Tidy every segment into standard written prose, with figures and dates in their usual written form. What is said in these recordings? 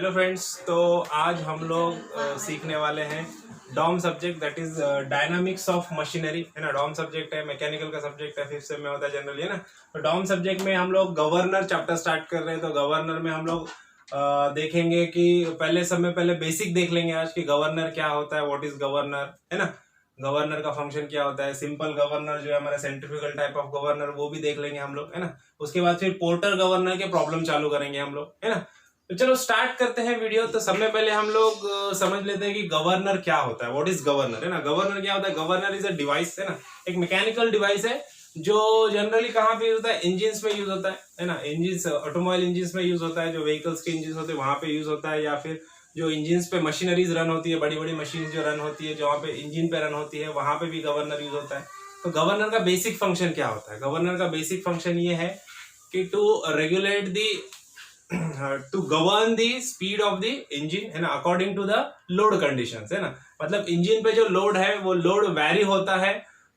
Hello friends, तो आज हम लोग सीखने वाले हैं DOM subject, that is dynamics of machinery, है ना। डॉम सब्जेक्ट है, मैकेनिकल का सब्जेक्ट है, 5th सेम में होता है जनरली, है ना। तो डॉम सब्जेक्ट में हम लोग गवर्नर चैप्टर स्टार्ट कर रहे हैं। तो गवर्नर में हम लोग देखेंगे कि पहले बेसिक देख लेंगे आज कि गवर्नर क्या होता है, व्हाट इज गवर्नर, है ना। गवर्नर का फंक्शन क्या होता है, सिंपल गवर्नर जो है हमारा सेंट्रीफ्यूगल टाइप ऑफ गवर्नर, वो भी देख लेंगे हम लोग, है ना। उसके बाद फिर पोर्टर गवर्नर के प्रॉब्लम चालू करेंगे हम लोग, है ना। तो चलो स्टार्ट करते हैं वीडियो। तो सबसे पहले हम लोग समझ लेते हैं कि गवर्नर क्या होता है, व्हाट इज गवर्नर, है ना। गवर्नर क्या होता है, गवर्नर इज अ डिवाइस, है ना, एक मैकेनिकल डिवाइस है जो जनरली कहाँ पे यूज होता है, इंजिन्स में यूज होता है ना। इंजिन्स, ऑटोमोबाइल इंजिन्स में यूज होता है, जो व्हीकल्स के इंजिन्स होते हैं वहां पे यूज होता है, या फिर जो इंजिन्स पे मशीनरीज रन होती है, बड़ी बड़ी मशीन जो रन होती है, जहाँ पे इंजिन पे रन होती है, वहां पे भी गवर्नर यूज होता है। तो गवर्नर का बेसिक फंक्शन क्या होता है, गवर्नर का बेसिक फंक्शन ये है कि to regulate the to govern the speed of the engine, है ना, according to the load conditions, है ना। मतलब इंजन पे जो लोड है वो लोड वैरी होता है,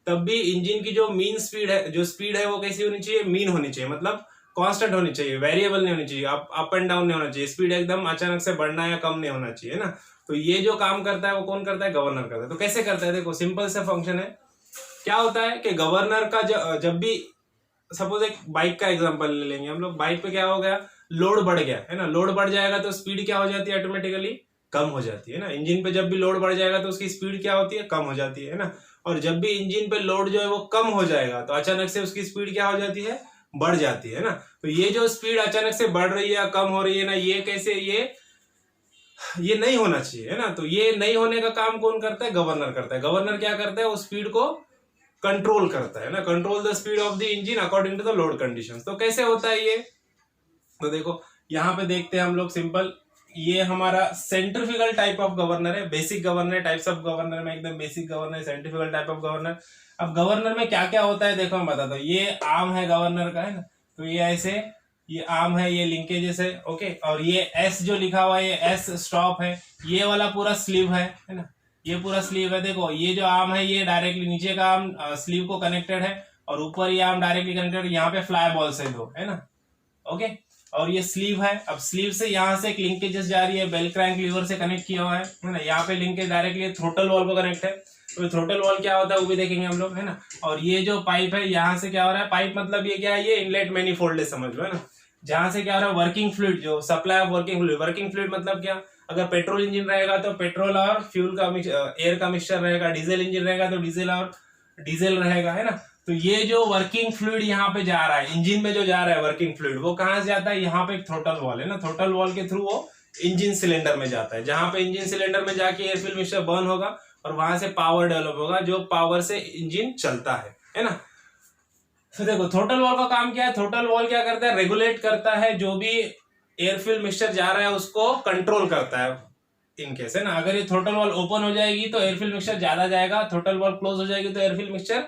तब भी इंजन की जो मीन स्पीड है, जो स्पीड है वो कैसी होनी चाहिए, मीन होनी चाहिए, मतलब कांस्टेंट होनी चाहिए, वेरिएबल नहीं होनी चाहिए, अप एंड डाउन नहीं होना चाहिए, स्पीड एकदम अचानक से बढ़ना या कम नहीं होना चाहिए, है ना। तो ये जो काम करता है वो कौन करता है, गवर्नर करता है। तो कैसे करता है, देखो सिंपल सा फंक्शन है। क्या होता है कि गवर्नर का जब भी सपोज एक बाइक का एग्जांपल ले लेंगे हम लोग, बाइक पे क्या हो गया, लोड बढ़ गया, है ना। लोड बढ़ जाएगा तो स्पीड क्या हो जाती है, ऑटोमेटिकली कम हो जाती है ना। इंजन पे जब भी लोड बढ़ जाएगा तो उसकी स्पीड क्या होती है, कम हो जाती है ना। और जब भी इंजन पे लोड जो है वो कम हो जाएगा तो अचानक से उसकी स्पीड क्या हो जाती है, बढ़ जाती है ना। तो ये जो स्पीड अचानक से बढ़ रही है या कम हो रही है ना, ये कैसे, ये नहीं होना चाहिए, है ना। तो ये नहीं होने का काम कौन करता है, गवर्नर करता है। गवर्नर क्या करता है, उस स्पीड को कंट्रोल करता है ना, control the speed of the engine according to the load conditions. तो कैसे होता है ये, तो देखो यहाँ पे देखते हैं हम लोग सिंपल। ये हमारा सेंट्रीफ्यूगल टाइप ऑफ गवर्नर है, basic governor, types of governor में एकदम basic governor, centrifugal type of governor. अब गवर्नर में क्या क्या होता है देखो मैं बताता हूँ। ये आर्म है गवर्नर का, है ना। तो ये ऐसे, ये आर्म है, ये लिंकेजेस है, ओके। और ये एस जो लिखा हुआ है, ये एस स्टॉप है। ये वाला पूरा स्लीव है ना, ये पूरा स्लीव है। देखो ये जो आर्म है ये डायरेक्टली नीचे का आर्म स्लीव को कनेक्टेड है, और ऊपर ये आर्म डायरेक्टली कनेक्टेड, यहाँ पे फ्लाई बॉल्स है दो, है ना, ओके। और ये स्लीव है। अब स्लीव से यहाँ से एक लिंकेजेस जा रही है, बेल क्रैंक लीवर से कनेक्ट किया हुआ है ना। यहाँ पे लिंकेज डायरेक्टली थ्रोटल वॉल को कनेक्ट है। तो थ्रोटल वॉल क्या होता है वो भी देखेंगे हम लोग, है ना। और ये जो पाइप है, यहाँ से क्या हो रहा है, पाइप मतलब ये क्या है, ये इनलेट मैनिफोल्ड है, समझ लो, है ना। जहां से क्या हो रहा है, वर्किंग फ्लूइड, जो supply of working fluid. Working fluid मतलब क्या, अगर पेट्रोल इंजन रहेगा तो पेट्रोल और फ्यूल का एयर का मिक्सचर रहेगा, डीजल इंजन रहेगा तो डीजल और डीजल रहेगा, है ना। तो ये जो वर्किंग फ्लूइड यहाँ पे जा रहा है, इंजन में जो जा रहा है वर्किंग फ्लूइड, वो कहां से जाता है, यहाँ पे एक थ्रोटल वॉल है ना, थ्रोटल वॉल के थ्रू वो इंजन सिलेंडर में जाता है, जहां पे इंजन सिलेंडर में जाके एयर फ्यूल मिक्सचर बर्न होगा और वहां से पावर डेवलप होगा, जो पावर से इंजन चलता है ना। तो देखो थ्रोटल वॉल का काम क्या है, थ्रोटल वॉल क्या करता है, रेगुलेट करता है, जो भी एयर फ्यूल मिक्सचर जा रहा है उसको कंट्रोल करता है इनकेस, है ना। अगर ये थ्रोटल वॉल ओपन हो जाएगी तो एयर फ्यूल मिक्सचर ज्यादा जाएगा, थ्रोटल वॉल क्लोज हो जाएगी तो एयर फ्यूल मिक्सचर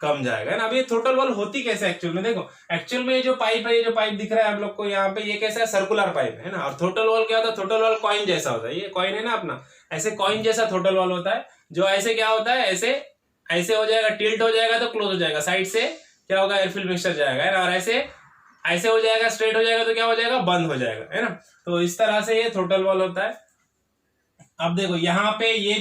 कम जाएगा, है ना। अब ये थ्रोटल वॉल होती कैसे एक्चुअल में, देखो एक्चुअल में ये जो पाइप है, ये जो पाइप दिख रहा है आप लोग को यहाँ पे, ये कैसा है, सर्कुलर पाइप है ना। और थ्रोटल वॉल क्या होता है, थ्रोटल वॉल कॉइन जैसा होता है, ये कॉइन है ना अपना, ऐसे कॉइन जैसा थ्रोटल वॉल होता है, जो ऐसे क्या होता है, ऐसे ऐसे हो जाएगा, टिल्ट हो जाएगा तो क्लोज हो जाएगा, साइड से क्या होगा, एयर फ्यूल मिक्सचर जाएगा, है ना। और ऐसे ऐसे हो जाएगा, स्ट्रेट हो जाएगा तो क्या हो जाएगा, बंद हो जाएगा, है ना। तो इस तरह से ये थ्रोटल वॉल होता है। अब देखो यहाँ पे ये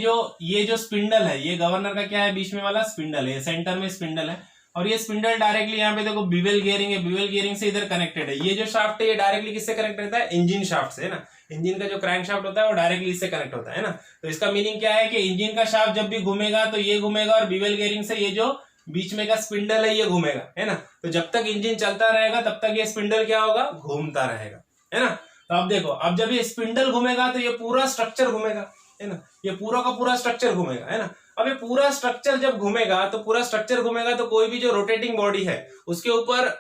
जो स्पिंडल है, ये गवर्नर का क्या है, बीच में वाला स्पिंडल है, सेंटर में स्पिंडल है। और ये स्पिंडल डायरेक्टली यहाँ पे देखो बिवेल गियरिंग है, बिवेल गियरिंग से इधर कनेक्टेड है। ये जो शाफ्ट है ये डायरेक्टली किससे कनेक्ट रहता है, इंजन शाफ्ट से, है ना। इंजन का जो क्रैंक शाफ्ट होता है वो डायरेक्टली इससे कनेक्ट होता है ना। तो इसका मीनिंग क्या है कि इंजन का शाफ्ट जब भी घूमेगा तो ये घूमेगा, और बिवेल गियरिंग से ये जो बीच में का स्पिंडल है ये घूमेगा, है ना। तो जब तक इंजन चलता रहेगा तब तक ये स्पिंडल क्या होगा, घूमता रहेगा, है ना। तो अब देखो, अब जब ये स्पिंडल घूमेगा तो ये पूरा स्ट्रक्चर घूमेगा, है ना, ये पूरा का पूरा स्ट्रक्चर घूमेगा, है ना। अब ये पूरा स्ट्रक्चर जब घूमेगा तो पूरा स्ट्रक्चर घूमेगा तो कोई भी जो रोटेटिंग बॉडी है उसके ऊपर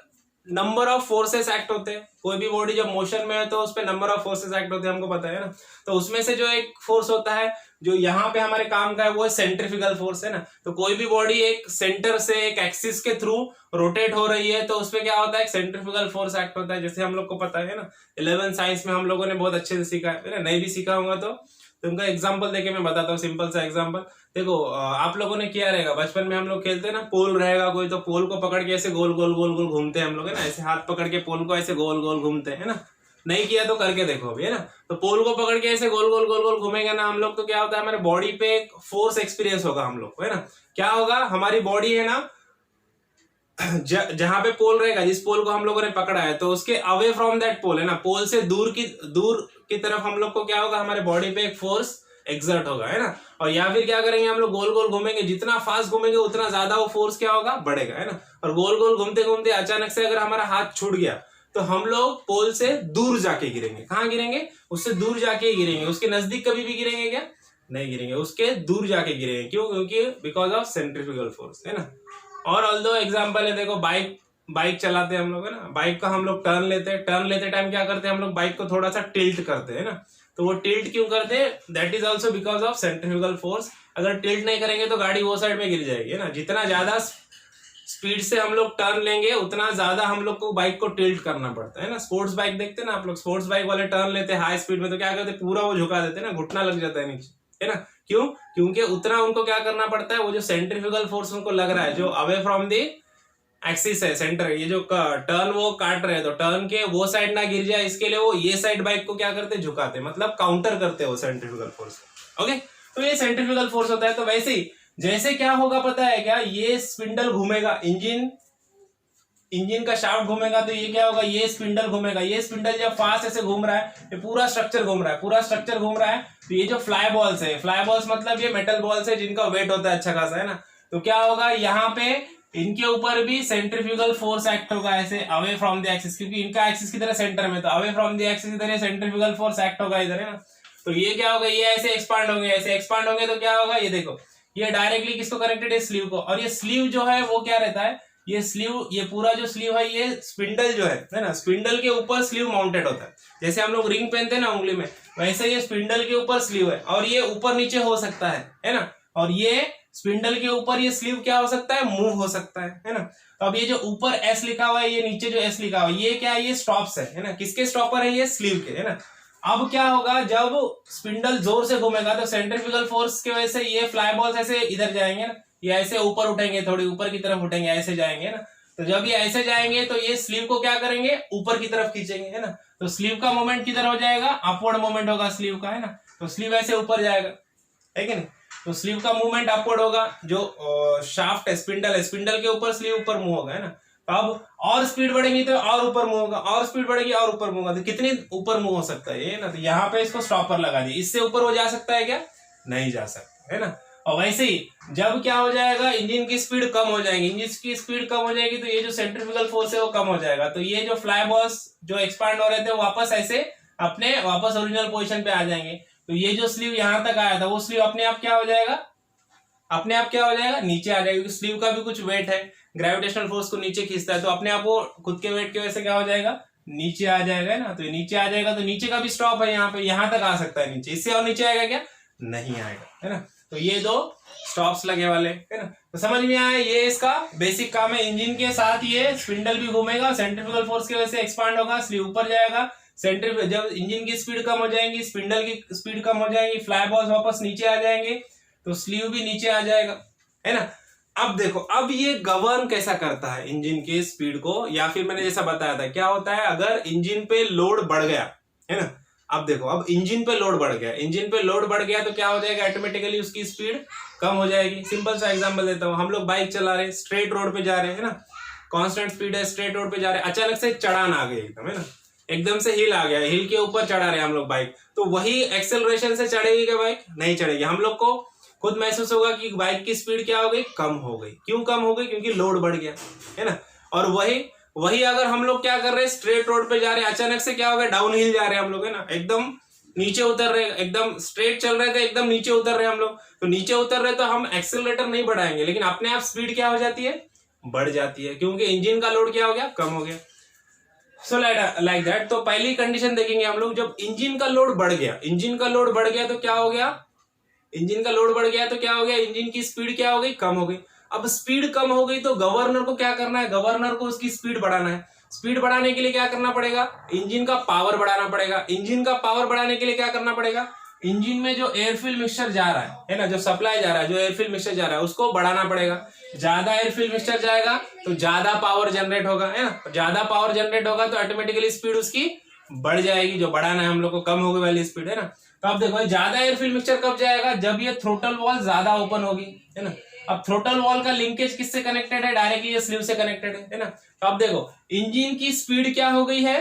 नंबर ऑफ फोर्सेस एक्ट होते हैं। कोई भी बॉडी जब मोशन में है तो उस पर नंबर ऑफ फोर्सेस एक्ट होते हैं, हमको पता है ना। तो उसमें से जो एक फोर्स होता है जो यहाँ पे हमारे काम का है वो है सेंट्रीफ्यूगल फोर्स, है ना। तो कोई भी बॉडी एक सेंटर से एक एक्सिस के थ्रू रोटेट हो रही है तो उसपे क्या होता है, एक सेंट्रीफ्यूगल फोर्स एक्ट होता है, जैसे हम लोग को पता है ना। 11th साइंस में हम लोगों ने बहुत अच्छे से सीखा है ना, नहीं भी सीखा होगा तो तुमका एग्जाम्पल देके मैं बताता हूँ, सिंपल सा एग्जाम्पल। देखो आप लोगों ने किया रहेगा, बचपन में हम लोग खेलते हैं ना, पोल रहेगा कोई, तो पोल को पकड़ के ऐसे गोल गोल गोल गोल घूमते हैं हम लोग, है ना। ऐसे हाथ पकड़ के पोल को ऐसे गोल गोल घूमते हैं ना। नहीं किया तो करके देखो अभी, है ना। तो पोल को पकड़ के ऐसे गोल गोल गोल गोल घूमेंगे ना हम लोग, तो क्या होता है हमारे बॉडी पे एक फोर्स एक्सपीरियंस होगा हम लोग को, है ना। क्या होगा, हमारी बॉडी है ना, जहां पे पोल रहेगा, जिस पोल को हम लोगों ने पकड़ा है, तो उसके अवे फ्रॉम दैट पोल, है ना, पोल से दूर की तरफ हम लोग को क्या होगा, हमारे बॉडी पे एक फोर्स एक्सर्ट होगा, है ना। और या फिर क्या करेंगे हम लोग, गोल गोल घूमेंगे, जितना फास्ट घूमेंगे उतना ज्यादा वो फोर्स क्या होगा, बढ़ेगा, है ना। और गोल गोल घूमते घूमते अचानक से अगर हमारा हाथ छूट गया तो हम लोग पोल से दूर जाके गिरेंगे। कहाँ गिरेंगे, उससे दूर जाके ही गिरेंगे, उसके नजदीक कभी भी गिरेंगे क्या, नहीं गिरेंगे, उसके दूर जाके गिरेंगे। क्यों, क्योंकि बिकॉज ऑफ सेंट्रीफ्यूगल फोर्स, है ना। और ऑल्दो एग्जांपल है, देखो बाइक चलाते हैं हम लोग, है ना, बाइक का हम लोग टर्न लेते टाइम क्या करते हैं हम लोग, बाइक को थोड़ा सा टिल्ट करते हैं ना। तो वो टिल्ट क्यों करते हैं, that is also because of centrifugal force. अगर टिल्ट नहीं करेंगे तो गाड़ी वो साइड में गिर जाएगी, है ना। जितना ज्यादा स्पीड से हम लोग टर्न लेंगे उतना ज्यादा हम लोग को बाइक को टिल्ट करना पड़ता है ना। स्पोर्ट्स बाइक देखते हैं ना आप लोग, स्पोर्ट्स बाइक वाले टर्न लेते हैं हाई स्पीड में, तो क्या करते हैं, पूरा वो झुका देते हैं ना, घुटना लग जाता है नीचे, है ना। क्यों, क्योंकि उतना उनको क्या करना पड़ता है, वो जो सेंट्रीफ्यूगल फोर्स उनको लग रहा है, जो अवे फ्रॉम दी एक्सिस है, सेंटर, ये जो टर्न वो काट रहे हैं, तो टर्न के वो साइड ना गिर जाए, इसके लिए वो ये साइड बाइक को क्या करते, झुकाते, मतलब काउंटर करते हैं वो सेंट्रीफ्यूगल फोर्स। ओके, तो ये सेंट्रीफ्यूगल फोर्स होता है। तो वैसे ही जैसे क्या होगा पता है क्या, ये स्पिंडल घूमेगा, इंजन का शाफ्ट घूमेगा, तो ये क्या होगा, ये स्पिंडल घूमेगा। ये स्पिंडल जब फास्ट ऐसे घूम रहा है, ये पूरा स्ट्रक्चर घूम रहा है, तो ये जो फ्लाई बॉल्स है, फ्लाई बॉल्स मतलब ये मेटल बॉल्स है जिनका वेट होता है अच्छा खासा, है ना। तो क्या होगा, यहाँ पे इनके ऊपर भी सेंट्रीफ्यूगल फोर्स एक्ट होगा, ऐसे अवे फ्रॉम द एक्सिस, क्योंकि इनका एक्सिस की तरह सेंटर में, तो अवे फ्रॉम द एक्सिस की तरह सेंट्रीफ्यूगल फोर्स एक्ट होगा इधर, है ना। तो ये क्या होगा, ये ऐसे एक्सपांड होंगे, तो क्या होगा, ये देखो, ये डायरेक्टली किसको कनेक्टेड है, स्लीव को। और ये स्लीव जो है वो क्या रहता है, ये स्लीव, ये पूरा जो स्लीव है, ये स्पिंडल जो है ना, स्पिंडल के ऊपर स्लीव माउंटेड होता है। जैसे हम लोग रिंग पहनते हैं ना उंगली में, वैसे ये स्पिंडल के ऊपर स्लीव है, और ये ऊपर नीचे हो सकता है ना। और ये स्पिंडल के ऊपर ये स्लीव क्या हो सकता है, मूव हो सकता है ना। तो अब ये जो ऊपर एस लिखा हुआ है, ये नीचे जो एस लिखा हुआ है, ये क्या है, ये स्टॉप्स है ना। किसके स्टॉपर है, ये स्लीव के, है ना। अब क्या होगा, जब स्पिंडल जोर से घूमेगा तो सेंट्रीफ्यूगल फोर्स की वजह से ये फ्लाई बॉल्स ऐसे इधर जाएंगे ना, ये ऐसे ऊपर उठेंगे, थोड़ी ऊपर की तरफ उठेंगे, ऐसे जाएंगे ना। तो जब ये ऐसे जाएंगे तो ये स्लीव को क्या करेंगे, ऊपर की तरफ खींचेंगे, है ना। तो स्लीव का मोमेंट किधर हो जाएगा, अपवर्ड मोमेंट होगा स्लीव का, है ना। तो स्लीव ऐसे ऊपर जाएगा, है कि नहीं। तो स्लीव का मूवमेंट अपवर्ड होगा, जो शाफ्ट है, स्पिंडल के ऊपर स्लीव ऊपर मूव होगा, है ना। तो अब और स्पीड बढ़ेगी तो और ऊपर मूव होगा, और स्पीड बढ़ेगी और ऊपर मूव होगा, तो कितनी ऊपर मूव हो सकता है ये ना। तो यहाँ पे इसको स्टॉपर लगा दिया, इससे ऊपर वो जा सकता है क्या, नहीं जा सकता, है ना। और वैसे ही जब क्या हो जाएगा, इंजन की स्पीड कम हो जाएगी, तो ये जो सेंट्रीफ्यूगल फोर्स है वो कम हो जाएगा। तो ये जो फ्लाई बॉल्स जो एक्सपांड हो रहे थे वापस ऐसे अपने वापस ओरिजिनल पोजीशन पे आ जाएंगे। तो ये जो स्लीव यहाँ तक आया था, वो स्लीव अपने आप क्या हो जाएगा, नीचे आ जाएगा, क्योंकि स्लीव का भी कुछ वेट है, ग्रेविटेशनल फोर्स को नीचे खींचता है, तो अपने आप वो खुद के वेट की वजह से क्या हो जाएगा, नीचे आ जाएगा ना। तो नीचे आ जाएगा, तो नीचे का भी स्टॉप है यहाँ पे, यहाँ तक आ सकता है नीचे, इससे और नीचे आएगा क्या, नहीं आएगा, है ना। तो ये दो स्टॉप्स लगे वाले, है ना। तो समझ में आया, ये इसका बेसिक काम है। इंजन के साथ ये स्पिंडल भी घूमेगा, सेंट्रीफ्यूगल फोर्स की वजह से एक्सपांड होगा, स्लीव ऊपर जाएगा, जब इंजन की स्पीड कम हो जाएगी, स्पिंडल की स्पीड कम हो जाएगी, फ्लाई बॉल्स वापस नीचे आ जाएंगे, तो स्लीव भी नीचे आ जाएगा, है ना। अब देखो, अब ये गवर्न कैसा करता है इंजन की स्पीड को, या फिर मैंने जैसा बताया था, क्या होता है अगर इंजन पे लोड बढ़ गया, है ना। अब देखो, अब इंजन पे लोड बढ़ गया, तो क्या हो जाएगा, ऑटोमेटिकली उसकी स्पीड कम हो जाएगी। सिंपल सा एग्जांपल देता हूं, हम लोग बाइक चला रहे, स्ट्रेट रोड पे जा रहे हैं, है ना, कांस्टेंट स्पीड है, स्ट्रेट रोड पे जा रहे हैं, अचानक से चढ़ान आ गई एकदम, है ना, एकदम से हिल आ गया, हिल के ऊपर चढ़ा रहे हैं हम लोग बाइक, तो वही एक्सेलरेशन से चढ़ेगी क्या बाइक, नहीं चढ़ेगी। हम लोग को खुद महसूस होगा कि बाइक की स्पीड क्या हो गई, कम हो गई। क्यों कम हो गई, क्योंकि लोड बढ़ गया, है ना। और वही अगर हम लोग क्या कर रहे हैं, स्ट्रेट रोड पे जा रहे हैं, अचानक से क्या हो गया, डाउन हिल जा रहे हैं हम लोग, है ना, एकदम नीचे उतर रहे, एकदम स्ट्रेट चल रहे थे, एकदम नीचे उतर रहे हम लोग। तो नीचे उतर रहे तो हम एक्सेलरेटर नहीं बढ़ाएंगे, लेकिन अपने आप स्पीड क्या हो जाती है, बढ़ जाती है, क्योंकि इंजन का लोड क्या हो गया, कम हो गया। So like that. तो पहली कंडीशन देखेंगे हम लोग, जब इंजन का लोड बढ़ गया तो क्या हो गया, इंजन की स्पीड क्या हो गई, कम हो गई। अब स्पीड कम हो गई तो गवर्नर को क्या करना है, गवर्नर को उसकी स्पीड बढ़ाना है। स्पीड बढ़ाने के लिए क्या करना पड़ेगा, इंजन का पावर बढ़ाना पड़ेगा। इंजन का पावर बढ़ाने के लिए क्या करना पड़ेगा, इंजन में जो एयरफिल मिक्सचर जा रहा है ना, जो सप्लाई जा रहा है, जो एयरफिल मिक्सचर जा रहा है, उसको बढ़ाना पड़ेगा। ज्यादा एयरफिल मिक्सचर जाएगा तो ज्यादा पावर जनरेट होगा, है ना। ज्यादा पावर जनरेट होगा तो ऑटोमेटिकली स्पीड उसकी बढ़ जाएगी, जो बढ़ाना है हम लोग को कम होगी वाली स्पीड, है ना। तो अब देखो ज्यादा एयर फिल्ड मिक्सचर कब जाएगा, जब ये थ्रोटल वॉल ज्यादा ओपन होगी, है ना। अब थ्रोटल वॉल का लिंकेज किससे कनेक्टेड है, डायरेक्टली ये स्लीव से कनेक्टेड है ना। तो अब देखो इंजन की स्पीड क्या हो गई है,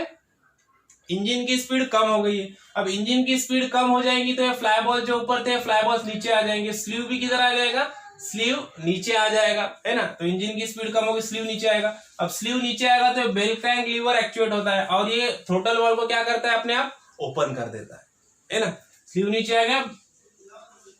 इंजन की स्पीड कम हो गई है। अब इंजन की स्पीड कम हो जाएगी तो ये फ्लाई बॉल जो ऊपर थे फ्लाई बॉल्स नीचे आ जाएंगे, स्लीव भी किधर आ जाएगा, स्लीव नीचे आ जाएगा, है ना। तो इंजन की स्पीड कम होगी, स्लीव नीचे आएगा। अब स्लीव नीचे आएगा तो बेल क्रैंक लीवर एक्चुएट होता है और ये थ्रोटल वॉल को क्या करता है, अपने आप ओपन कर देता है ना। स्लीव नीचे आएगा,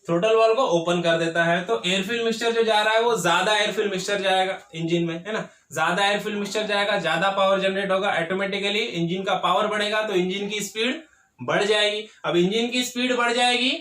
थ्रोटल वॉल को ओपन कर देता है। तो एयरफिल मिक्सचर जो जा रहा है वो ज्यादा एयरफिल मिक्सचर जाएगा इंजन में, है ना। ज्यादा एयरफिल मिक्सचर जाएगा, ज्यादा पावर जनरेट होगा, ऑटोमेटिकली इंजन का पावर बढ़ेगा तो इंजन की स्पीड बढ़ जाएगी। अब इंजन की स्पीड बढ़ जाएगी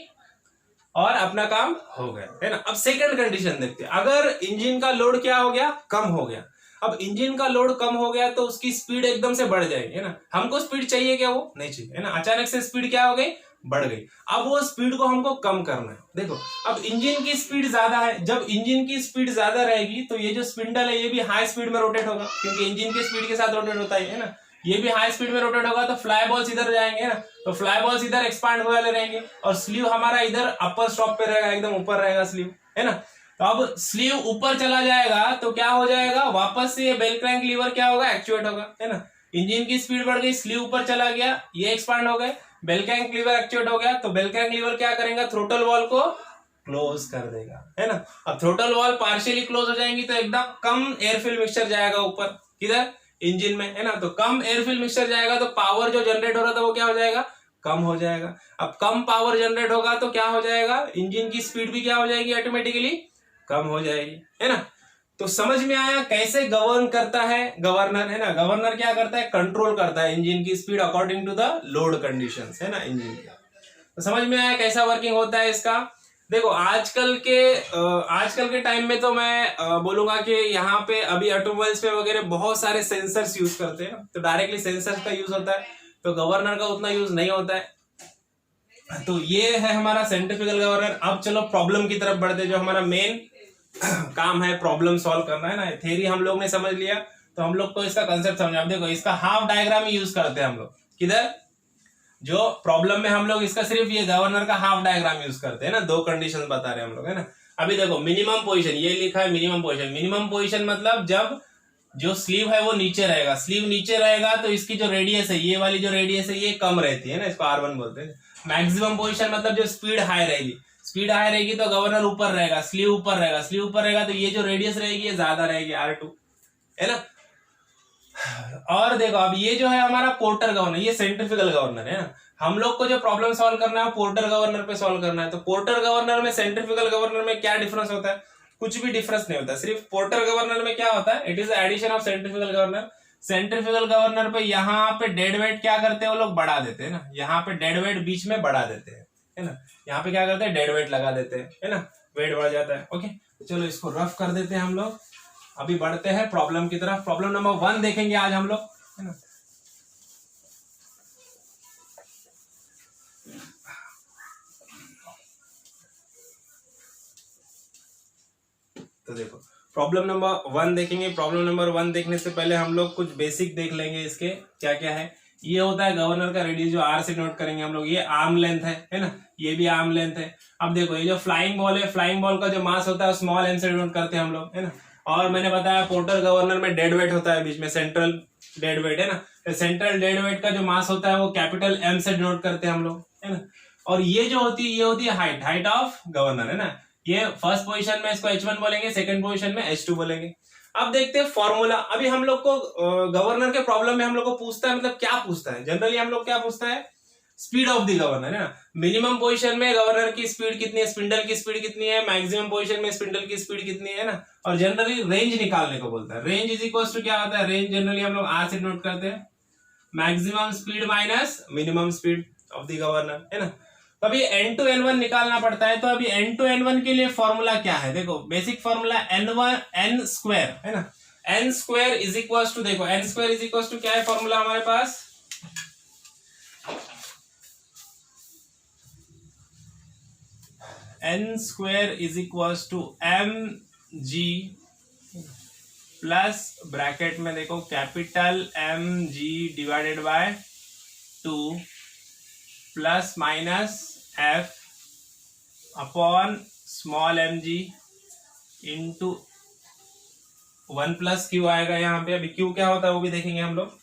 और अपना काम हो गया, है ना। अब सेकंड कंडीशन देखते हैं, अगर इंजन का लोड क्या हो गया, कम हो गया। अब इंजन का लोड कम हो गया तो उसकी स्पीड एकदम से बढ़ जाएगी, है ना। हमको स्पीड चाहिए क्या, वो नहीं चाहिए, है ना। अचानक से स्पीड क्या हो गई, बढ़ गई। अब वो स्पीड को हमको कम करना है। देखो अब इंजन की स्पीड ज्यादा है, जब इंजन की स्पीड ज्यादा रहेगी तो ये जो स्पिंडल है ये भी हाई स्पीड में रोटेट होगा, क्योंकि इंजन की स्पीड के साथ रोटेट होता है ना। ये भी हाई स्पीड में रोटेट होगा तो फ्लाई बॉल्स इधर जाएंगे ना, तो फ्लाई बॉल्स इधर एक्सपांड हुए वाले रहेंगे और स्लीव हमारा इधर अपर स्टॉप पे रहेगा, एकदम ऊपर रहेगा स्लीव, है ना। तो अब स्लीव ऊपर चला जाएगा तो क्या हो जाएगा, वापस से ये बेल क्रैंक लीवर क्या होगा, एक्चुएट होगा, है ना। इंजन की स्पीड बढ़ गई, स्लीव ऊपर चला गया, ये एक्सपांड हो गए, बेल क्रैंक लीवर एक्चुएट हो गया। तो बेल क्रैंक लीवर क्या करेगा, थ्रोटल वॉल को क्लोज कर देगा, है ना। अब थ्रोटल वॉल पार्शियली क्लोज हो जाएंगी तो एकदम कम एयरफिल मिक्सचर जाएगा ऊपर, किधर, इंजन में, है ना। तो कम एयरफिल मिक्सचर जाएगा तो पावर जो जनरेट हो रहा था वो क्या हो जाएगा, कम हो जाएगा। अब कम पावर जनरेट होगा तो क्या हो जाएगा, इंजन की स्पीड भी क्या हो जाएगी, ऑटोमेटिकली कम हो जाएगी, है ना। तो समझ में आया कैसे गवर्न करता है गवर्नर, है ना। गवर्नर क्या करता है, कंट्रोल करता है इंजन की speed according to the load conditions, है ना, इंजन की। तो समझ में आया कैसा वर्किंग होता है इसका। देखो आजकल के टाइम में तो मैं बोलूंगा कि यहाँ पे अभी ऑटोमोबाइल्स पे वगैरह बहुत सारे सेंसर्स यूज करते हैं, तो डायरेक्टली सेंसर्स का यूज होता है, तो गवर्नर का उतना यूज नहीं होता है। तो ये है हमारा सेंट्रीफ्यूगल गवर्नर। अब चलो प्रॉब्लम की तरफ बढ़ते, जो हमारा मेन काम है प्रॉब्लम सॉल्व करना, है ना। थ्योरी हम लोग ने समझ लिया तो हम लोग को इसका कंसेप्ट समझा। अब देखो इसका हाफ डायग्राम ही यूज करते हैं हम लोग, किधर, जो प्रॉब्लम में हम लोग इसका सिर्फ ये गवर्नर का हाफ डायग्राम यूज करते हैं ना, दो कंडीशन बता रहे हैं हम लोग, है ना। अभी देखो मिनिमम पोजीशन, ये लिखा है मिनिमम पोजीशन। मिनिमम पोजीशन मतलब जब जो स्लीव है वो नीचे रहेगा, स्लीव नीचे रहेगा तो इसकी जो रेडियस है, ये वाली जो रेडियस है ये कम रहती है ना, इसको R1 बोलते हैं। मैक्सिमम पोजीशन मतलब जो स्पीड हाई रहेगी, स्पीड हाई रहेगी तो गवर्नर ऊपर रहेगा, स्लीव ऊपर रहेगा, स्लीव ऊपर रहेगा तो ये जो रेडियस रहेगी ये ज्यादा रहेगी, R2, है ना। और देखो अब ये जो है हमारा पोर्टर गवर्नर, ये सेंट्रीफ्यूगल गवर्नर है ना। हम लोग को जो प्रॉब्लम सॉल्व करना है पोर्टर गवर्नर पे सॉल्व करना है। तो पोर्टर गवर्नर में सेंट्रीफ्यूगल गवर्नर में क्या डिफरेंस होता है, कुछ भी डिफरेंस नहीं होता। सिर्फ पोर्टर गवर्नर में क्या होता है, it is addition of centrifugal governor. Centrifugal governor पे यहाँ पे डेड वेट क्या करते हैं, वो लोग बढ़ा देते हैं ना, यहाँ पे डेड वेट बीच में बढ़ा देते हैं, है ना। यहाँ पे क्या करते हैं, डेड वेट लगा देते हैं, है ना, वेट बढ़ जाता है। ओके चलो इसको रफ कर देते हैं हम लोग। अभी बढ़ते हैं प्रॉब्लम की तरफ। प्रॉब्लम नंबर 1 देखेंगे आज हम लोग, है ना। तो देखो प्रॉब्लम नंबर 1 देखेंगे। प्रॉब्लम नंबर 1 देखने से पहले हम लोग कुछ बेसिक देख लेंगे, इसके क्या क्या है। ये होता है गवर्नर का रेडियस, जो R से नोट करेंगे हम लोग। ये आर्म लेंथ है ना, ये भी आर्म लेंथ है। अब देखो ये जो फ्लाइंग बॉल है, फ्लाइंग बॉल का जो मास होता है स्मॉल m से नोट करते हैं हम लोग, है ना। और मैंने बताया पोर्टर गवर्नर में डेड वेट होता है बीच में, सेंट्रल डेड वेट, है ना। सेंट्रल डेड वेट का जो मास होता है वो कैपिटल M से नोट करते हैं हम लोग, है ना। और ये जो होती है ये होती है हाइट, हाइट ऑफ गवर्नर, है ना। ये फर्स्ट पोजीशन में इसको H1 बोलेंगे, सेकंड पोजीशन में H2 बोलेंगे। अब देखते हैं फॉर्मूला। अभी हम लोग को गवर्नर के प्रॉब्लम में हम लोग को पूछता है, मतलब क्या पूछता है जनरली हम लोग क्या पूछता है, स्पीड ऑफ द गवर्नर, है ना। मिनिमम पोजीशन में गवर्नर की स्पीड कितनी है, स्पिंडल की स्पीड कितनी है, मैक्सिमम पोजीशन में स्पिंडल की स्पीड कितनी है ना। और जनरली रेंज निकालने को बोलता है। रेंज इज इक्वल टू क्या होता है, रेंज जनरली हम लोग R से नोट करते हैं, maximum speed minus minimum speed of the governor, है ना। तो अभी n to n1 निकालना पड़ता है। तो अभी n to n1 के लिए फॉर्मूला क्या है, देखो बेसिक फॉर्मूला n स्क्वायर, है ना। n square is equal to, देखो n square is equal to क्या है फॉर्मूला हमारे पास, n square is equal to mg plus bracket में देखो capital mg divided by 2 plus minus F upon small M G into 1 plus Q आएगा यहाँ पे। अभी क्यू क्या होता है वो भी देखेंगे हम लोग।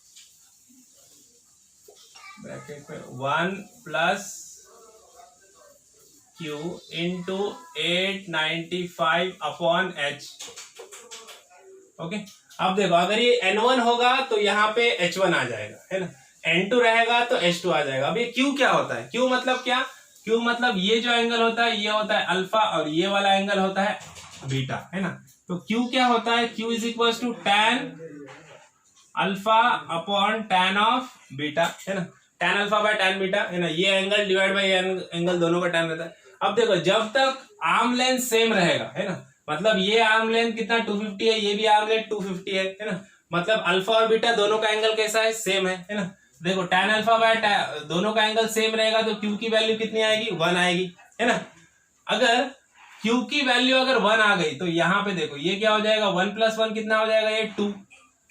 ब्रैकेट में 1 plus Q into 895 upon H. Okay, अब देखो अगर ये N1 होगा तो यहाँ पे H1 आ जाएगा, है ना। N2 रहेगा तो H2 आ जाएगा। अब ये Q क्या होता है? Q मतलब क्या? Q मतलब ये जो एंगल होता है ये होता है अल्फा और ये वाला एंगल होता है बीटा, है ना। तो Q क्या होता है? Q is equal to tan alpha upon tan of beta, है ना। tan alpha by tan beta, है ना। ये एंगल डिवाइड बाय एंगल दोनों का tan रहता है। अब देखो जब तक आर्म लेंथ सेम रहेगा, है ना, मतलब ये आर्म लेंथ कितना 250 है, ये भी आर्म लेंथ 250 है ना। मतलब अल्फा और बीटा दोनों का एंगल कैसा है? सेम है ना। देखो tan अल्फा बाय दोनों का एंगल सेम रहेगा तो Q की वैल्यू कितनी आएगी? 1 आएगी, है ना। अगर Q की वैल्यू अगर 1 आ गई तो यहाँ पे देखो ये क्या हो जाएगा? 1 प्लस 1 कितना हो जाएगा? ये 2,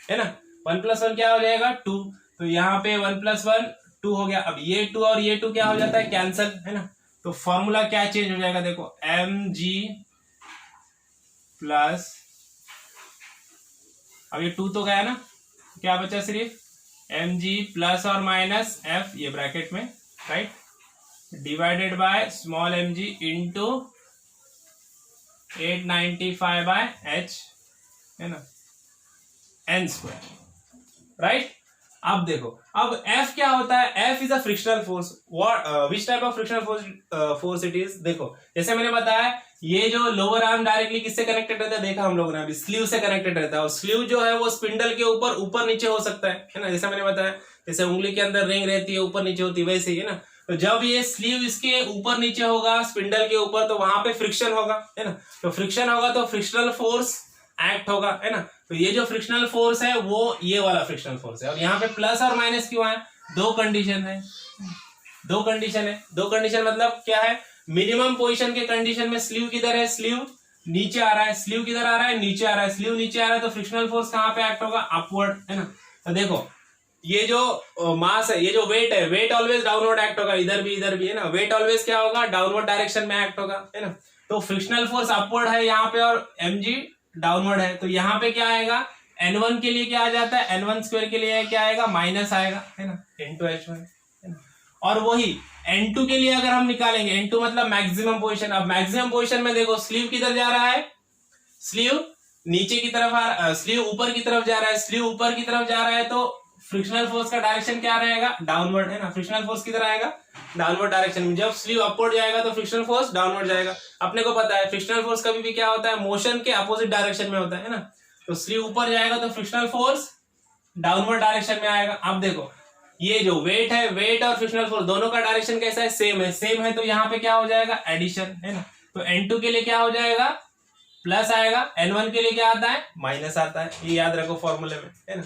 है ना। 1 प्लस 1 क्या हो जाएगा? 2। तो यहाँ पे 1 प्लस 1 2 हो गया। अब ये 2 और ये 2 क्या हो जाता है? कैंसल, है ना। तो फॉर्मूला क्या चेंज हो जाएगा? देखो mg प्लस, अब ये 2 तो गया ना, क्या बचा? सिर्फ mg प्लस और माइनस f, ये ब्रैकेट में, right, divided by small mg into 895 by h, है ना, n स्क्वायर, राइट। अब देखो अब F क्या होता है? F is a frictional force. Which type of frictional force it is? देखो जैसे मैंने बताया ये जो लोअर आर्म डायरेक्टली किससे कनेक्टेड रहता है? देखा हम लोगों ने अभी, स्लीव से कनेक्टेड रहता है। और स्लीव जो है वो स्पिंडल के ऊपर ऊपर नीचे हो सकता है ना। जैसे मैंने बताया जैसे उंगली के अंदर रिंग रहती है ऊपर नीचे होती है, वैसे ही, है ना। तो जब ये स्लीव इसके ऊपर नीचे होगा स्पिंडल के ऊपर तो वहां पे फ्रिक्शन होगा, है ना। तो फ्रिक्शन होगा तो फ्रिक्शनल फोर्स एक्ट होगा, है ना। तो ये जो फ्रिक्शनल फोर्स है वो ये वाला फ्रिक्शनल फोर्स है। और यहाँ पे प्लस और माइनस क्यों है? दो कंडीशन है। दो कंडीशन मतलब क्या है? मिनिमम पोजीशन के कंडीशन में स्लीव किधर है? स्लीव नीचे आ रहा है। स्लीव किधर आ रहा है? नीचे आ रहा है। स्लीव नीचे आ रहा है तो फ्रिक्शनल फोर्स कहाँ पे एक्ट होगा? अपवर्ड, है ना। तो देखो ये जो मास है, ये जो वेट है, वेट ऑलवेज डाउनवर्ड एक्ट होगा, इधर भी, है ना। वेट ऑलवेज क्या होगा? डाउनवर्ड डायरेक्शन में एक्ट होगा, है ना। तो फ्रिक्शनल फोर्स अपवर्ड है यहाँ पे और mg डाउनवर्ड है। तो यहाँ पे क्या आएगा? N1 के लिए क्या आ जाता है? N1 स्क्वायर के लिए क्या आएगा? माइनस आएगा, है ना, इंटू H1, है ना। और वही N2 के लिए अगर हम निकालेंगे, N2 मतलब मैक्सिमम पोजीशन। अब मैक्सिमम पोजीशन में देखो स्लीव किधर जा रहा है? स्लीव नीचे की तरफ स्लीव ऊपर की तरफ जा रहा है। स्लीव ऊपर की तरफ जा रहा है तो फ्रिक्शनल फोर्स का डायरेक्शन क्या रहेगा? डाउनवर्ड, है ना। फ्रिक्शनल फोर्स किधर आएगा? डाउनवर्ड डायरेक्शन में। जब स्लीव अपवर्ड जाएगा तो फ्रिक्शनल फोर्स डाउनवर्ड जाएगा। अपने को पता है फ्रिक्शनल फोर्स कभी भी क्या होता है? मोशन के अपोजिट डायरेक्शन में होता है ना। तो स्लीव ऊपर जाएगा तो फ्रिक्शनल फोर्स डाउनवर्ड डायरेक्शन में आएगा। अब देखो ये जो वेट है, वेट और फ्रिक्शनल फोर्स दोनों का डायरेक्शन कैसा है? सेम है तो यहाँ पे क्या हो जाएगा? एडिशन, है ना। तो N2 के लिए क्या हो जाएगा? प्लस आएगा। N1 के लिए क्या आता है? माइनस आता है। ये याद रखो फॉर्मूले में, है ना।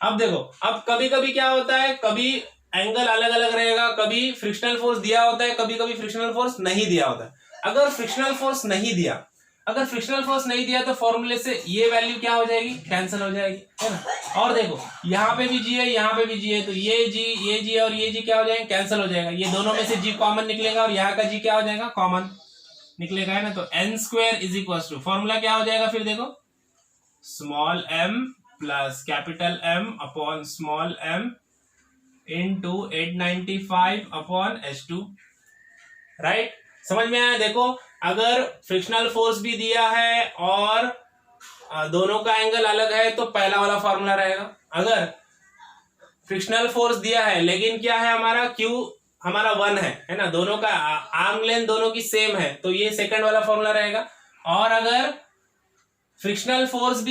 अब देखो अब कभी कभी क्या होता है? कभी एंगल अलग अलग रहेगा, कभी फ्रिक्शनल फोर्स दिया होता है, कभी कभी फ्रिक्शनल फोर्स नहीं दिया होता है। अगर फ्रिक्शनल फोर्स नहीं दिया तो फॉर्मूले से ये वैल्यू क्या हो जाएगी? कैंसिल हो जाएगी, है ना। और देखो यहाँ पे भी जी है, यहाँ पे भी जी है, तो ये जी और ये जी क्या हो जाएगा? कैंसिल हो जाएगा। ये दोनों में से जी कॉमन निकलेगा और यहाँ का जी क्या हो जाएगा? कॉमन निकलेगा, है ना। तो n square is equal to, formula क्या हो जाएगा फिर? देखो small m plus capital M upon small m into 895 upon H2, right. समझ में आया? देखो अगर फ्रिक्शनल फोर्स भी दिया है और दोनों का एंगल अलग है तो पहला वाला फॉर्मूला रहेगा। अगर फ्रिक्शनल फोर्स दिया है लेकिन क्या है हमारा? Q हमारा 1 है ना, दोनों का आर्म लेंथ दोनों की सेम है तो ये सेकंड वाला फॉर्मूला रहेगा। और अगर फ्रिक्शनल फोर्स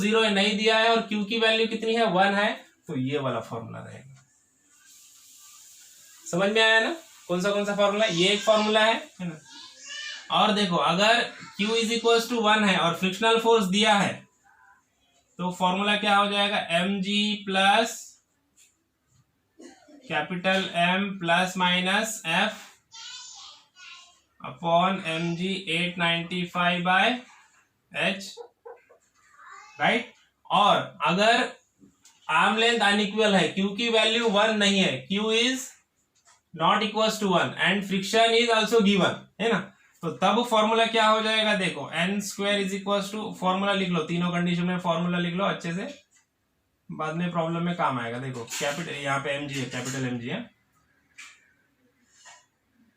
0 है, नहीं दिया है और Q की वैल्यू कितनी है? 1 है, तो ये वाला फॉर्मूला रहेगा। समझ में आया ना कौन सा फॉर्मूला? ये एक फॉर्मूला है ना। और देखो अगर Q इज इक्वल टू 1 है और फ्रिक्शनल फोर्स दिया है तो फॉर्मूला क्या हो जाएगा? mg plus capital M plus minus F upon mg 895 by H, right. और अगर आर्म लेंथ अनइक्वल है, क्यू की वैल्यू 1 नहीं है, Q is not equal to 1 and friction is also given, है ना। तो तब फॉर्मूला क्या हो जाएगा, देखो N square is equal to, formula लिख लो, तीनों कंडीशन में फॉर्मूला लिख लो अच्छे से, बाद में प्रॉब्लम में काम आएगा। देखो कैपिटल यहाँ पे mg है, कैपिटल mg है,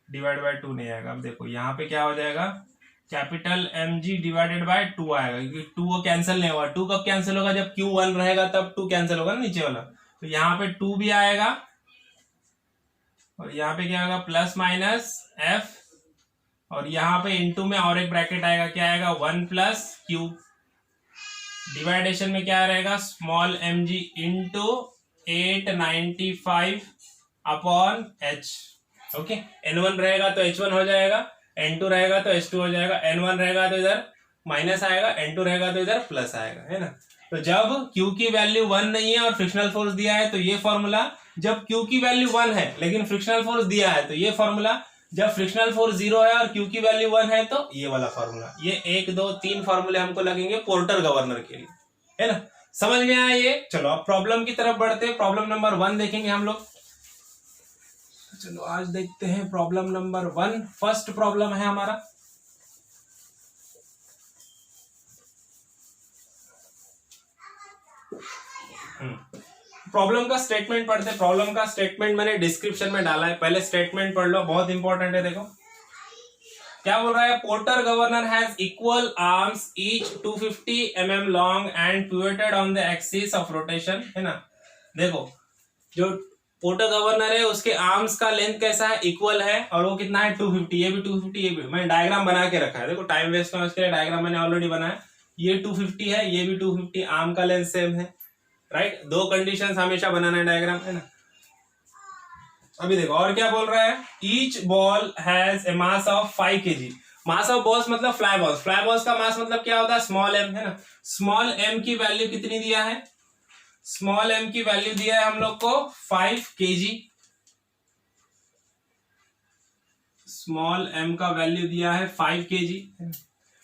डिवाइड बाय 2 नहीं आएगा। अब देखो यहाँ पे क्या हो जाएगा, कैपिटल mg डिवाइडेड बाय 2 आएगा, क्योंकि 2 को कैंसिल नहीं होगा। 2 कब कैंसिल होगा, जब q 1 रहेगा तब 2 कैंसिल होगा ना नीचे वाला। तो यहाँ पे 2 भी आएगा और यहाँ पे क्या होगा प्लस माइनस f, और यहाँ पे इनटू में और एक ब्रैकेट आएगा, क्या आएगा 1 प्लस q, डिवाइडेशन में क्या रहेगा small mg into 895 upon h। Okay, n1 रहेगा तो h1 हो जाएगा, n2 रहेगा तो h2 हो जाएगा, n1 रहेगा तो इधर माइनस आएगा, n2 रहेगा तो इधर प्लस आएगा, है ना। तो जब q की वैल्यू 1 नहीं है और फ्रिक्शनल फोर्स दिया है तो ये फॉर्मूला, जब q की वैल्यू 1 है लेकिन फ्रिक्शनल फोर्स दिया है तो ये फॉर्मूला, जब फ्रिक्शनल फोर्स 0 है और q की वैल्यू 1 है तो ये वाला फॉर्मूला। ये 1 2 3 फॉर्मूले हमको लगेंगे पोर्टर गवर्नर के लिए, है ना। समझ में आया ये। चलो अब प्रॉब्लम की तरफ बढ़ते हैं, प्रॉब्लम नंबर 1 देखेंगे हम लोग। चलो आज देखते हैं प्रॉब्लम नंबर 1। फर्स्ट प्रॉब्लम है हमारा, प्रॉब्लम का स्टेटमेंट पढ़ते हैं। प्रॉब्लम का स्टेटमेंट मैंने डिस्क्रिप्शन में डाला है, पहले स्टेटमेंट पढ़ लो, बहुत इंपॉर्टेंट है। देखो क्या बोल रहा है, porter governor has equal arms each 250 mm long and pivoted on the axis of rotation, है ना। देखो जो पोर्टर गवर्नर है उसके आर्म्स का लेंथ कैसा है, इक्वल है, और वो कितना है 250, ये भी 250, ये भी। मैंने डायग्राम बना के रखा है, देखो टाइम वेस्ट ना उसके लिए डायग्राम मैंने ऑलरेडी बनाया। ये 250 है, ये भी 250, आर्म का लेंथ सेम है, राइट। दो कंडीशंस हमेशा बनाना है डायग्राम, है ना। अभी देखो और क्या बोल रहा है, each ball has a mass of 5 kg। Mass of balls मतलब फ्लाई बॉल्स, फ्लाई बॉल्स का मास मतलब क्या होता है स्मॉल m, है ना। स्मॉल m की वैल्यू कितनी दिया है, स्मॉल m की वैल्यू दिया है हम लोग को 5 kg। स्मॉल m का वैल्यू दिया है 5 kg।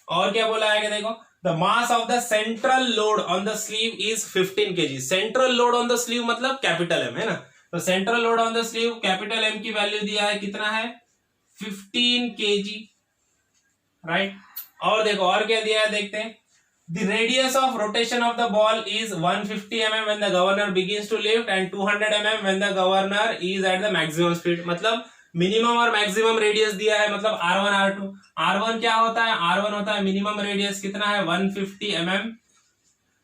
और क्या बोला है कि देखो the mass of the central load on the sleeve is 15 kg। Central load on the sleeve मतलब कैपिटल M, है ना। तो central load on the sleeve capital M की वैल्यू दिया है कितना है 15 kg, राइट। और देखो और क्या दिया है देखते हैं, the radius of rotation of the ball is 150 mm when the governor begins to lift and 200 mm when the governor is at the maximum speed. मतलब मिनिमम और मैक्सिमम रेडियस दिया है, मतलब R1 R2। R1 क्या होता है, R1 होता है मिनिमम रेडियस कितना है 150 mm,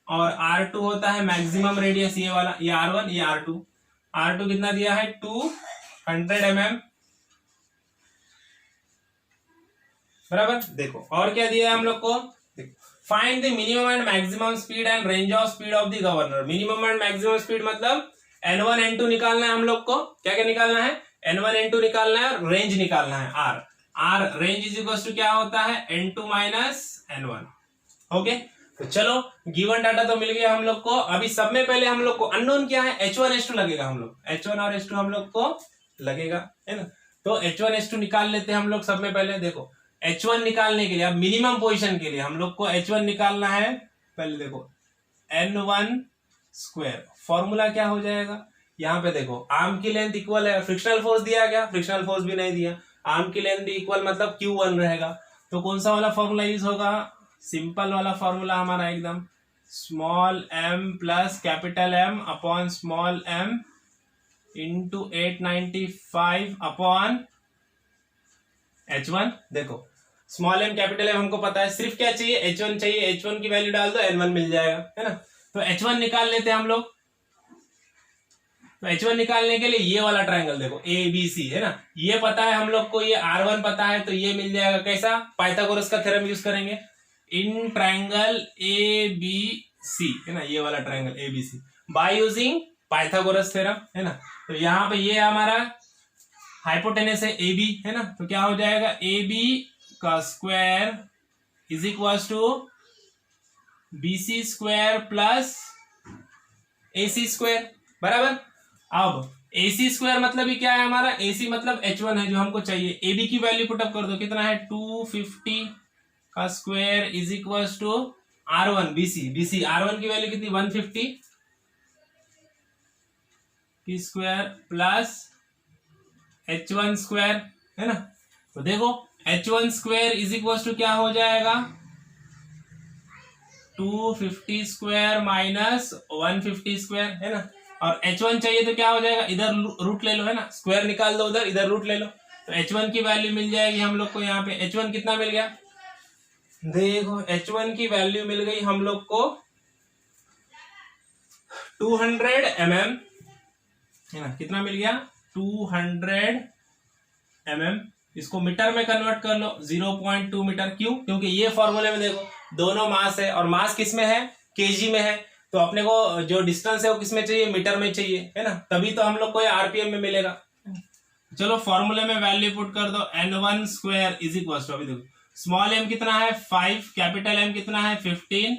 और R2 होता है मैक्सिमम रेडियस ये वाला, ये R1 ये R2। R2 कितना दिया है 200 mm, बराबर। देखो और क्या दिया है हम लोग को, find the minimum and maximum speed and range of speed of the governor. Minimum and maximum speed मतलब N1 N2 निकालना है हम लोग को, क्या क्या निकालना है N1 N2 निकालना है, रेंज निकालना है R range is equal to क्या होता है N2 माइनस N1। ओके, तो चलो गिवन डाटा तो मिल गया हम लोग को। अभी सब में पहले हम लोग को अननोन क्या है H1 H2 लगेगा, हम लोग H1 और H2 हम लोग को लगेगा, है ना। तो H1 H2 निकाल लेते हैं हम लोग सब में पहले। देखो H1 निकालने के लिए, अब मिनिमम पोजीशन के लिए हम लोग को H1 निकालना है, पहले देखो N1 स्क्वायर, फॉर्मूला क्या हो जाएगा, यहाँ पे देखो आर्म की लेंथ इक्वल है, फ्रिक्शनल फोर्स दिया गया, फ्रिक्शनल फोर्स भी नहीं दिया, आर्म की लेंथ भी इक्वल मतलब Q1 रहेगा। तो कौन सा वाला फॉर्मूला यूज होगा, सिंपल वाला फॉर्मूला हमारा एकदम, small m plus capital M upon small m into 895 upon H1। देखो स्मॉल m कैपिटल M हमको पता है, सिर्फ क्या चाहिए H1 चाहिए, H1 की वैल्यू डाल दो N1 मिल जाएगा, है ना। तो H1 निकाल लेते हैं हम लोग। तो H1 निकालने के लिए ये वाला ट्रायंगल देखो ABC, है ना, ये पता है हम लोग को, ये R1 पता है, तो ये मिल जाएगा कैसा, पाइथागोरस का थ्योरम यूज करेंगे इन ट्रायंगल ABC, है ना, ये वाला triangle ABC bye using Pythagoras theorem, है ना। तो यहाँ पे ये हमारा हाइपोटेनस है AB, है ना। तो क्या हो जाएगा AB का square is equal to BC square plus AC square, बराबर। अब AC स्क्वायर मतलब ही क्या है हमारा, AC मतलब H1 है जो हमको चाहिए। AB की वैल्यू पुटअप कर दो, कितना है 250 का square is equal to R1 BC R1 की वैल्यू कितनी 150, P square plus h1 square, है ना। तो देखो h1 square is equal to क्या हो जाएगा, 250 स्क्वायर माइनस 150 स्क्वायर, है ना। और h1 चाहिए तो क्या हो जाएगा, इधर रूट ले लो, है ना, स्क्वायर निकाल दो उधर, इधर रूट ले लो, तो h1 की वैल्यू मिल जाएगी हम लोग को। यहाँ पे h1 कितना मिल गया, देखो h1 की वैल्यू मिल गई हम लोग को 200 mm, है ना। कितना मिल गया, 200 mm। इसको मीटर में कन्वर्ट कर लो, 0.2 मीटर। क्यों, क्योंकि ये फॉर्मूले में देखो दोनों मास है, और मास किस में है, केजी में है, तो अपने को जो डिस्टेंस है वो किस में चाहिए, मीटर में चाहिए, है ना, तभी तो हम लोग को ये आरपीएम में मिलेगा। चलो फॉर्मूले में वैल्यू पुट कर दो, n1 square is equal to, अभी देखो स्मॉल m कितना है 5, कैपिटल M कितना है 15,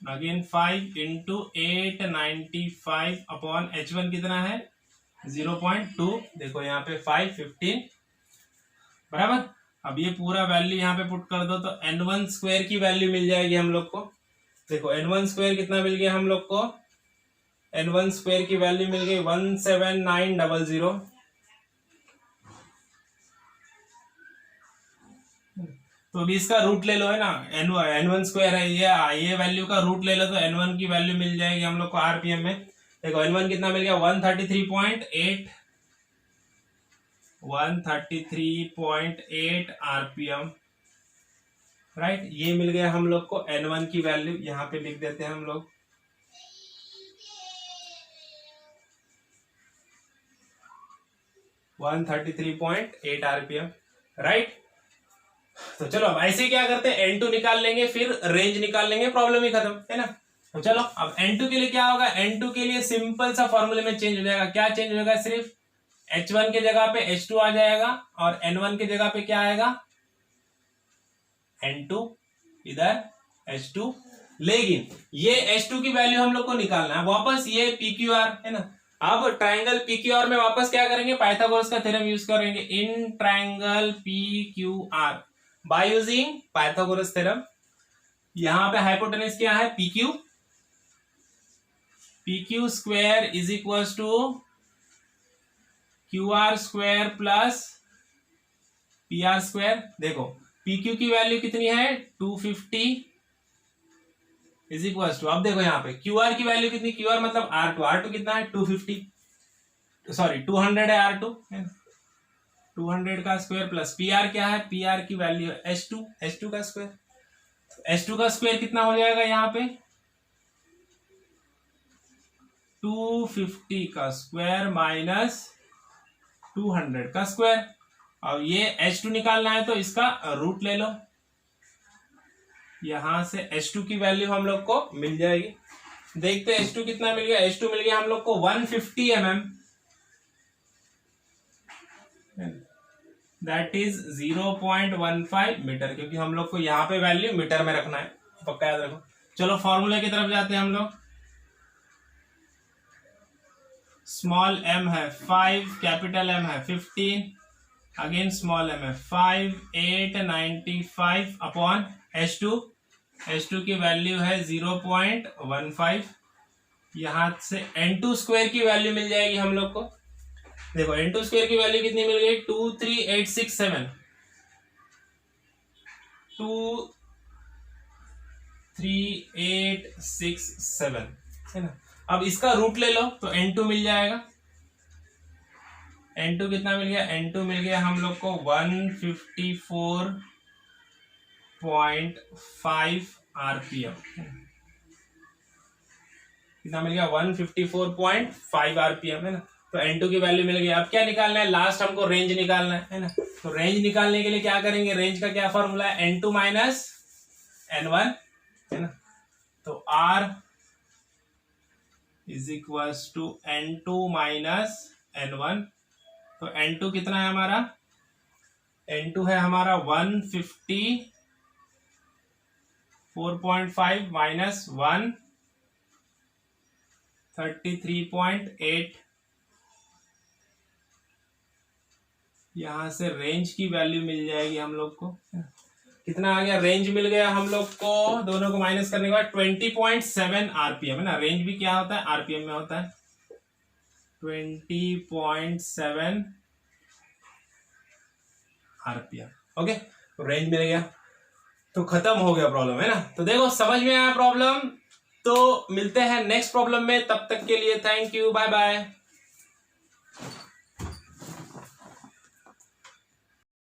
अगेन 5 इंटू 895 अपॉन h1 कितना है 0.2, देखो यहाँ पे 5 15 बराबर। अब ये पूरा वैल्यू यहाँ पे पुट कर दो तो n1 स्क्वायर की वैल्यू मिल जाएगी हम लोग को। देखो n1 स्क्वायर कितना मिल गया हम लोग को, n1 स्क्वायर की वैल्यू मिल गई 17900। तो अभी इसका रूट ले लो, है ना, n1 स्क्वायर है ये वैल्यू का रूट ले लो तो n1 की वैल्यू मिल जाएगी हम लोग को आरपीएम में। देखो n1 कितना मिल गया 133.8 आरपीएम, राइट। ये मिल गया हम लोग को n1 की वैल्यू, यहाँ पे लिख देते हैं हम लोग 133.8 आरपीएम, राइट। तो चलो अब ऐसे क्या करते हैं, n2 निकाल लेंगे, फिर रेंज निकाल लेंगे, प्रॉब्लम ही खत्म, है ना। तो चलो अब n2 के लिए क्या होगा, n2 के लिए सिंपल सा फॉर्मूले में चेंज हो जाएगा। क्या चेंज होगा, सिर्फ h1 के जगह पे h2 आ जाएगा, और n1 के जगह पे क्या आएगा n2, इधर h2। लेकिन ये h2 की वैल्यू हम लोग को निकालना है वापस, ये pqr, है ना। अब ट्रायंगल pqr में वापस क्या करेंगे, पाइथागोरस का थ्योरम यूज करेंगे in triangle pqr by using Pythagoras theorem. यहां पे हाइपोटेनस क्या है, pq square is equal to qr square plus pr square. देखो pq की वैल्यू कितनी है 250 इज इक्वल टू, अब देखो यहाँ पे qr की वैल्यू कितनी, qr मतलब r2 कितना है 250, सॉरी 200 है r2, है ना, 200 का स्क्वायर प्लस pr क्या है, pr की वैल्यू है h2 का स्क्वायर। h2 का स्क्वायर कितना हो जाएगा यहाँ पे 250 का स्क्वायर माइनस 200 का स्क्वायर। अब ये h2 निकालना है तो इसका रूट ले लो, यहां से h2 की वैल्यू हम लोग को मिल जाएगी। देखते हैं h2 कितना मिल गया, h2 मिल गया हम लोग को 150 mm, दैट इज 0.15 मीटर, क्योंकि हम लोग को यहाँ पे वैल्यू मीटर में रखना है, पक्का याद रखो। चलो फॉर्मूले की तरफ जाते हैं हम लोग। स्मॉल m है 5, कैपिटल M है 15, अगेन स्मॉल m है 5, 895 अपॉन h2 की वैल्यू है 0.15। यहां से n2 स्क्वायर की वैल्यू मिल जाएगी हम लोग को। देखो n2 स्क्वायर की वैल्यू कितनी मिल गई 23867, 23867, है ना। अब इसका रूट ले लो तो n2 मिल जाएगा। n2 कितना मिल गया, n2 मिल गया हम लोग को 154.5 आरपीएम। कितना मिल गया 154.5 आरपीएम, है ना। तो n2 की वैल्यू मिल गई। अब क्या निकालना है, लास्ट हमको रेंज निकालना है ना। तो रेंज निकालने के लिए क्या करेंगे, रेंज का क्या फॉर्मूला है, n2 माइनस n1, है ना। तो r is equal to n2 minus n1। तो n2 कितना है हमारा, n2 है हमारा 154.5 माइनस 133.8। यहां से रेंज की वैल्यू मिल जाएगी हम लोग को, कितना आ गया, रेंज मिल गया हम लोग को, दोनों को माइनस करने के बाद 20.7 आरपीएम, है ना। रेंज भी क्या होता है, आरपीएम में होता है। 20.7 RPM। ओके, तो रेंज मिल गया, तो खत्म हो गया प्रॉब्लम, है ना। तो देखो समझ में आया प्रॉब्लम। तो मिलते हैं नेक्स्ट प्रॉब्लम में, तब तक के लिए थैंक यू, बाय बाय।